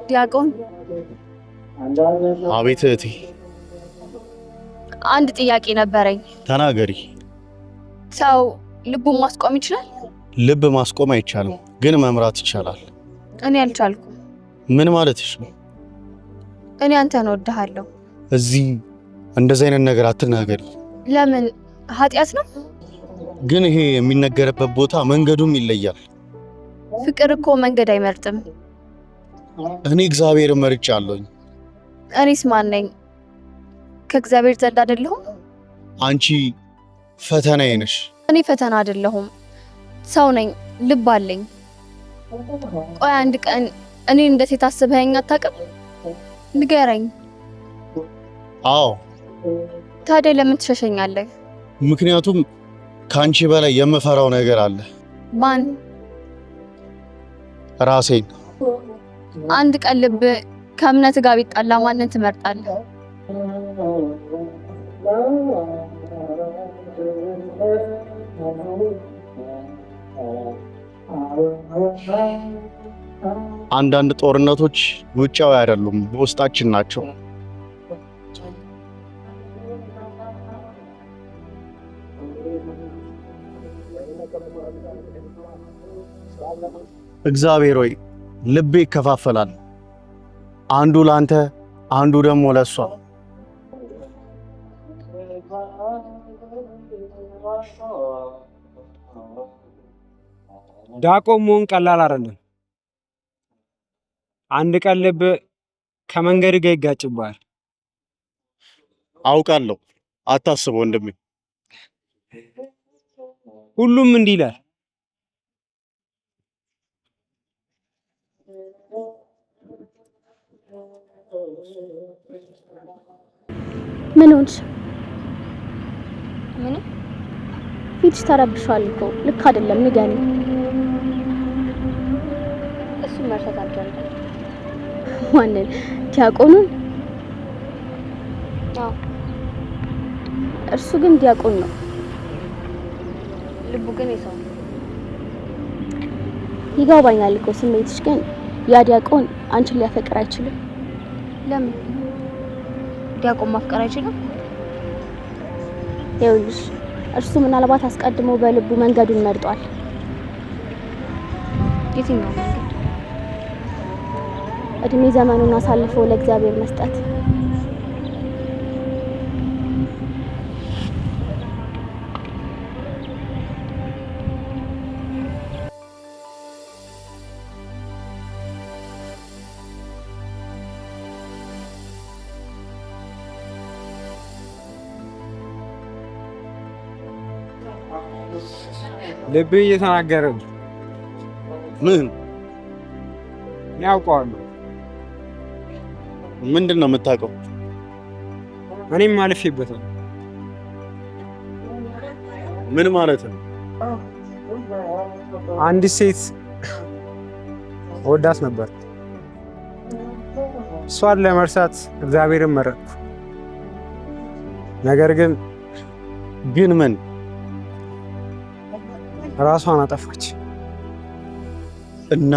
ዲያቆን አቤት እህቴ። አንድ ጥያቄ ነበረኝ። ተናገሪ። ሰው ልቡን ማስቆም ይችላል? ልብ ማስቆም አይቻልም፣ ግን መምራት ይቻላል። እኔ አልቻልኩም። ምን ማለትሽ ነው? እኔ አንተን እወድሃለሁ። እዚህ እንደዚህ አይነት ነገር አትናገሪ። ለምን? ኃጢአት ነው? ግን ይሄ የሚነገርበት ቦታ መንገዱም ይለያል። ፍቅር እኮ መንገድ አይመርጥም። እኔ እግዚአብሔርን መርጫለሁኝ። እኔስ ማን ነኝ? ከእግዚአብሔር ዘንድ አይደለሁም? አንቺ ፈተናዬ ነሽ። እኔ ፈተና አይደለሁም፣ ሰው ነኝ፣ ልብ አለኝ። ቆይ አንድ ቀን እኔን እንደ ሴት አስበኸኝ አታውቅም? ንገረኝ። አዎ። ታዲያ ለምን ትሸሸኛለህ? ምክንያቱም ከአንቺ በላይ የምፈራው ነገር አለ። ማን? ራሴን። አንድ ቀን ልብ ከእምነት ጋር ቢጣላ ማንን ትመርጣለህ? አንዳንድ ጦርነቶች ውጫዊ አይደሉም፣ በውስጣችን ናቸው። እግዚአብሔር ሆይ ልቤ ይከፋፈላል። አንዱ ላንተ፣ አንዱ ደግሞ ለሷ። ዲያቆን መሆን ቀላል አይደለም። አንድ ቀን ልብ ከመንገድ ጋር ይጋጭባል። አውቃለሁ፣ አታስብ ወንድሜ። ሁሉም እንዲህ ይላል። ምን ሆንሽ? ምን? ፊትሽ ተረብሿል እኮ ልክ አይደለም። ንገሪኝ። እሱ መርሳት አልቻልኩም። ማንን? ዲያቆኑን? አዎ። እርሱ ግን ዲያቆን ነው። ልቡ ግን የሰው ነው። ይገባኛል እኮ ስሜትሽ፣ ግን ያ ዲያቆን አንቺን ሊያፈቅር አይችልም። ለምን? ዲያቆን ማፍቀር አይችልም? ይኸውልሽ እርሱ ምናልባት አስቀድሞ በልቡ መንገዱን መርጧል። የትኛው መንገድ? እድሜ ዘመኑን አሳልፎ ለእግዚአብሔር መስጠት። ልብ እየተናገረ ነው። ምን? ያውቀዋለሁ። ምንድን ነው የምታውቀው? እኔም አልፌበታል። ምን ማለት ነው? አንዲት ሴት ወዳት ነበር። እሷን ለመርሳት እግዚአብሔርን መረጥኩ። ነገር ግን ምን? ራሷን አጠፋች። እና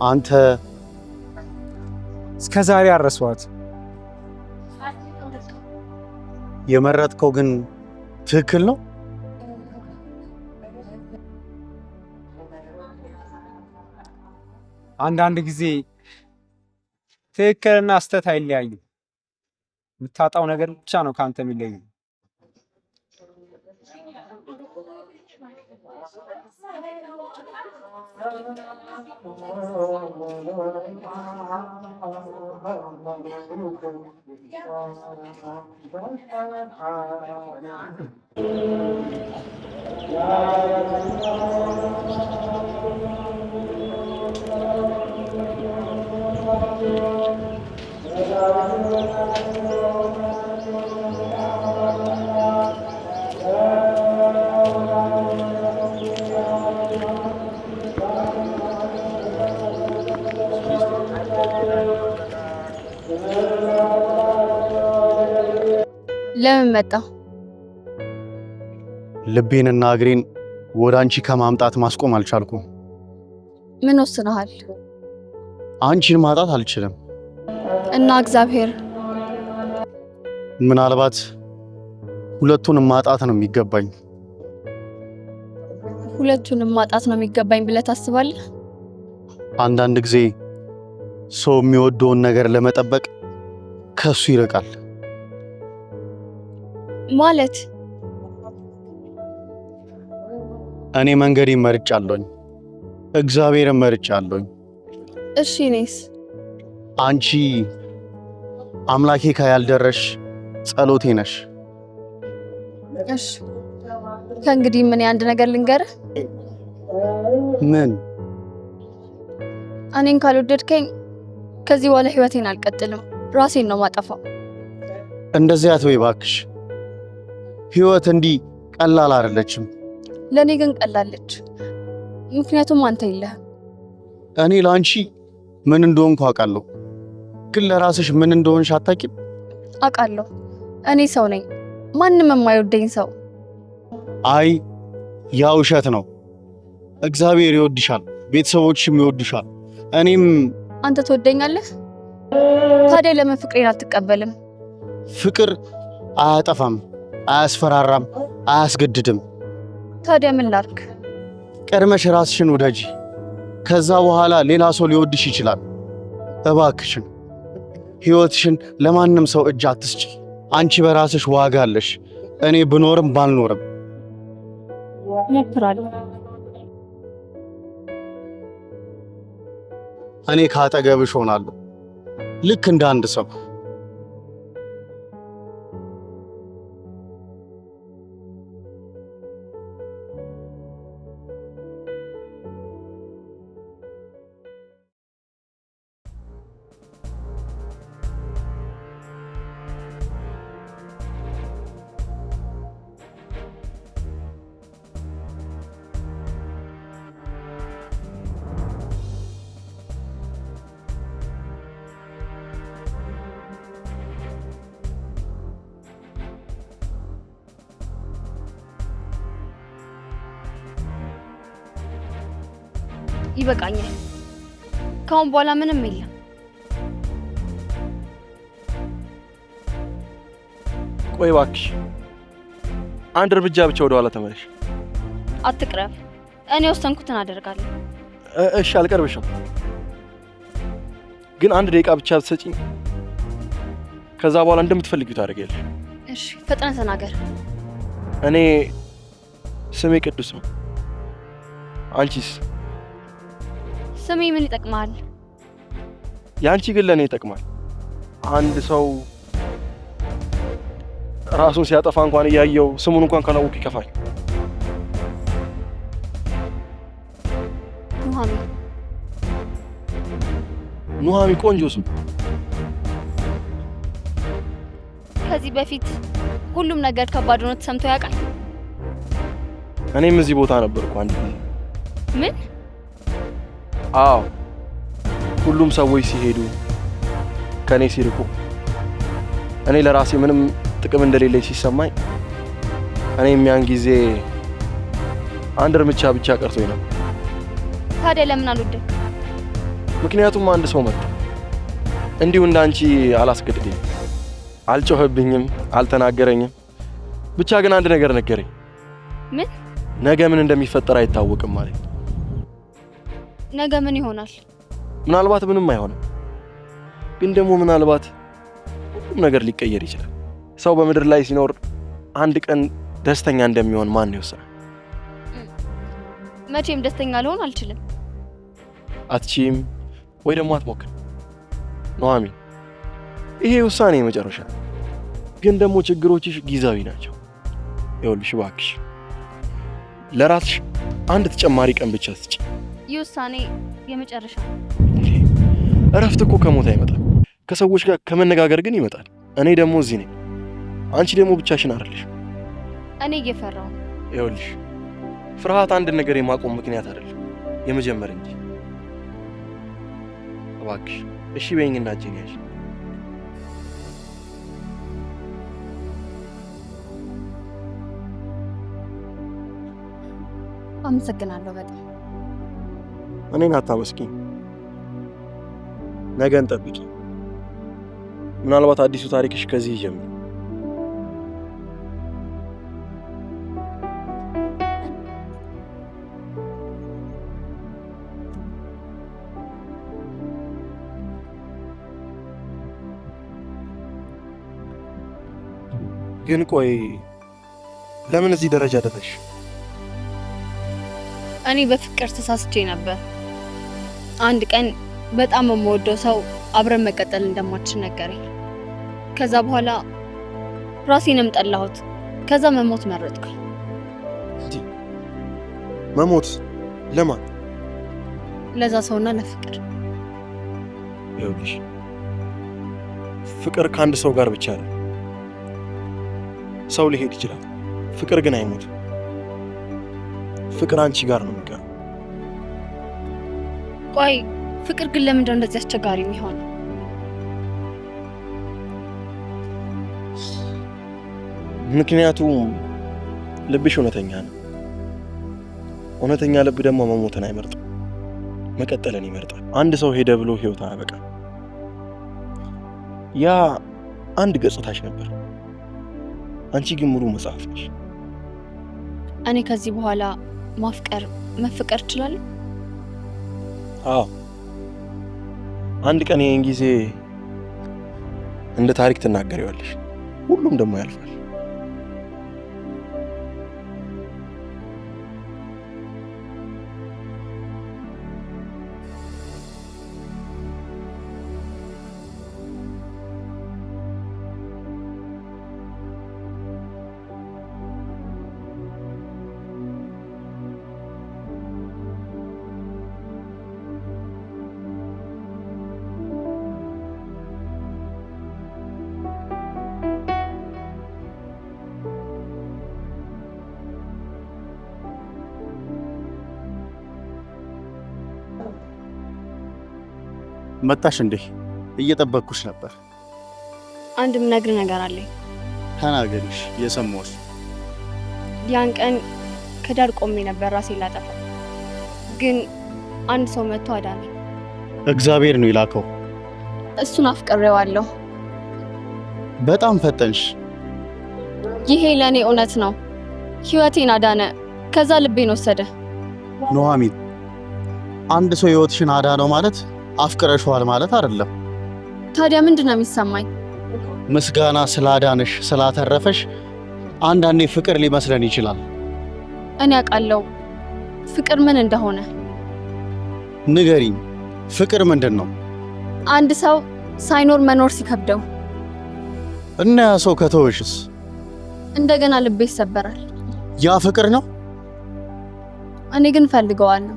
አንተ እስከ ዛሬ አረሷት። የመረጥከው ግን ትክክል ነው? አንዳንድ ጊዜ ትክክልና ስተት አይለያዩም። የምታጣው ነገር ብቻ ነው ካንተ የሚለየው። ለምን መጣ? ልቤንና እግሬን ወደ አንቺ ከማምጣት ማስቆም አልቻልኩም። ምን ወስነሃል? አንቺን ማጣት አልችልም። እና እግዚአብሔር ምናልባት ሁለቱንም ማጣት ነው የሚገባኝ። ሁለቱንም ማጣት ነው የሚገባኝ ብለህ ታስባለህ? አንዳንድ ጊዜ ሰው የሚወደውን ነገር ለመጠበቅ ከሱ ይርቃል። ማለት እኔ መንገዴን መርጫለሁኝ፣ እግዚአብሔርን መርጫለሁኝ። እሺ እኔስ? አንቺ አምላኬ ያልደረሽ ጸሎቴ ነሽ። እሺ ከእንግዲህ ምን አንድ ነገር ልንገርህ። ምን? እኔን ካልወደድከኝ ከዚህ በኋላ ህይወቴን አልቀጥልም፣ ራሴን ነው ማጠፋው። እንደዚህ አትበይ እባክሽ። ህይወት እንዲህ ቀላል አይደለችም። ለኔ ግን ቀላለች፣ ምክንያቱም አንተ የለህም። እኔ ለአንቺ ምን እንደሆንኩ አውቃለሁ፣ ግን ለራስሽ ምን እንደሆንሽ አታውቂም። አውቃለሁ፣ እኔ ሰው ነኝ፣ ማንም የማይወደኝ ሰው። አይ ያ ውሸት ነው። እግዚአብሔር ይወድሻል፣ ቤተሰቦችሽም ይወዱሻል። እኔም አንተ ትወደኛለህ። ታዲያ ለምን ፍቅሬን አትቀበልም? ፍቅር አያጠፋም፣ አያስፈራራም፣ አያስገድድም። ታዲያ ምን ላድርግ? ቀድመሽ ራስሽን ውደጂ። ከዛ በኋላ ሌላ ሰው ሊወድሽ ይችላል። እባክሽን ህይወትሽን ለማንም ሰው እጅ አትስጪ። አንቺ በራስሽ ዋጋ አለሽ። እኔ ብኖርም ባልኖርም ሞክራለሁ። እኔ ካጠገብሽ ሆናለሁ፣ ልክ እንደ አንድ ሰው። ይበቃኛል። ካሁን በኋላ ምንም የለም። ቆይ እባክሽ አንድ እርምጃ ብቻ ወደ ኋላ ተመለሽ። አትቅረብ። እኔ ወሰንኩትን አደርጋለሁ። እሺ አልቀርብሽም፣ ግን አንድ ደቂቃ ብቻ ብትሰጪኝ ከዛ በኋላ እንደምትፈልጊው ታደርጊያለሽ። እሺ ፈጥነህ ተናገር። እኔ ስሜ ቅዱስ ነው። አንቺስ? ስሜ ምን ይጠቅማል? ያንቺ ግን ለኔ ይጠቅማል። አንድ ሰው ራሱን ሲያጠፋ እንኳን እያየው ስሙን እንኳን ካላወቅ ይከፋል። ኑሃሚ ቆንጆ ስም። ከዚህ በፊት ሁሉም ነገር ከባድ ሆኖ ተሰምቶ ያውቃል? እኔም እዚህ ቦታ ነበርኩ አንድ ጊዜ። ምን? አዎ ሁሉም ሰዎች ሲሄዱ ከኔ ሲርቁ እኔ ለራሴ ምንም ጥቅም እንደሌለኝ ሲሰማኝ እኔም ያን ጊዜ አንድ እርምጃ ብቻ ቀርቶኝ ነበር። ታዲያ ለምን አልወደድክ? ምክንያቱም አንድ ሰው መጣ። እንዲሁ እንዳንቺ አላስገድደኝ፣ አልጮህብኝም፣ አልተናገረኝም። ብቻ ግን አንድ ነገር ነገረኝ። ምን? ነገ ምን እንደሚፈጠር አይታወቅም ማለት። ነገ ምን ይሆናል? ምናልባት ምንም አይሆንም፣ ግን ደግሞ ምናልባት ሁሉም ነገር ሊቀየር ይችላል። ሰው በምድር ላይ ሲኖር አንድ ቀን ደስተኛ እንደሚሆን ማን ይወስናል? መቼም ደስተኛ ልሆን አልችልም። አትችይም ወይ ደግሞ አትሞክር። ኑሃሚን ይሄ ውሳኔ የመጨረሻ፣ ግን ደግሞ ችግሮችሽ ጊዜያዊ ናቸው። ይኸውልሽ እባክሽ ለራስሽ አንድ ተጨማሪ ቀን ብቻ ስጪ። ይህ ውሳኔ የመጨረሻ። እረፍት እኮ ከሞት አይመጣም፣ ከሰዎች ጋር ከመነጋገር ግን ይመጣል። እኔ ደግሞ እዚህ ነኝ፣ አንቺ ደግሞ ብቻሽን አይደለሽ። እኔ እየፈራሁ። ይኸውልሽ ፍርሃት አንድ ነገር የማቆም ምክንያት አይደለም፣ የመጀመር እንጂ። እባክሽ እሺ በይኝና እጄን ያዥ። አመሰግናለሁ በጣም። እኔን አታመስግኝ። ነገን ጠብቂ። ምናልባት አዲሱ ታሪክሽ ከዚህ ይጀምር። ግን ቆይ ለምን እዚህ ደረጃ ደረሽ? እኔ በፍቅር ተሳስቼ ነበር። አንድ ቀን በጣም የምወደው ሰው አብረን መቀጠል እንደማትችል ነገረኝ። ከዛ በኋላ ራሴንም ጠላሁት። ከዛ መሞት መረጥኩኝ። መሞት ለማን? ለዛ ሰውና ለፍቅር። ይኸውልሽ ፍቅር ከአንድ ሰው ጋር ብቻ ነው። ሰው ሊሄድ ይችላል፣ ፍቅር ግን አይሞትም። ፍቅር አንቺ ጋር ነው የሚቀረው። ቆይ ፍቅር ግን ለምንድነው እንደዚህ አስቸጋሪ የሚሆነው? ምክንያቱም ልብሽ እውነተኛ ነው። እውነተኛ ልብ ደግሞ መሞትን አይመርጥም፣ መቀጠልን ይመርጣል። አንድ ሰው ሄደ ብሎ ህይወት አያበቃም። ያ አንድ ገጽታሽ ነበር። አንቺ ግን ሙሉ መጽሐፍ ነሽ። እኔ ከዚህ በኋላ ማፍቀር መፍቀር እችላለሁ? አዎ፣ አንድ ቀን ይሄን ጊዜ እንደ ታሪክ ትናገሪዋለሽ። ሁሉም ደግሞ ያልፋል። መጣሽ እንዴ? እየጠበቅኩሽ ነበር። አንድ ምነግር ነገር አለኝ። ተናገሪሽ፣ የሰማሁሽ። ያን ቀን ከዳር ቆሜ ነበር ራሴን ላጠፋ፣ ግን አንድ ሰው መጥቶ አዳነኝ። እግዚአብሔር ነው የላከው። እሱን አፍቅሬዋለሁ። በጣም ፈጠንሽ። ይሄ ለእኔ እውነት ነው። ህይወቴን አዳነ፣ ከዛ ልቤን ወሰደ። ኑሐሚን፣ አንድ ሰው ህይወትሽን አዳነው ማለት አፍቅረሽዋል ማለት አይደለም። ታዲያ ምንድነው የሚሰማኝ? ምስጋና ስላዳነሽ ስላተረፈሽ አንዳንዴ ፍቅር ሊመስለን ይችላል። እኔ አውቃለሁ ፍቅር ምን እንደሆነ። ንገሪኝ፣ ፍቅር ምንድን ነው? አንድ ሰው ሳይኖር መኖር ሲከብደው እና ያ ሰው ከተወሽስ? እንደገና ልቤ ይሰበራል። ያ ፍቅር ነው? እኔ ግን ፈልገዋለሁ።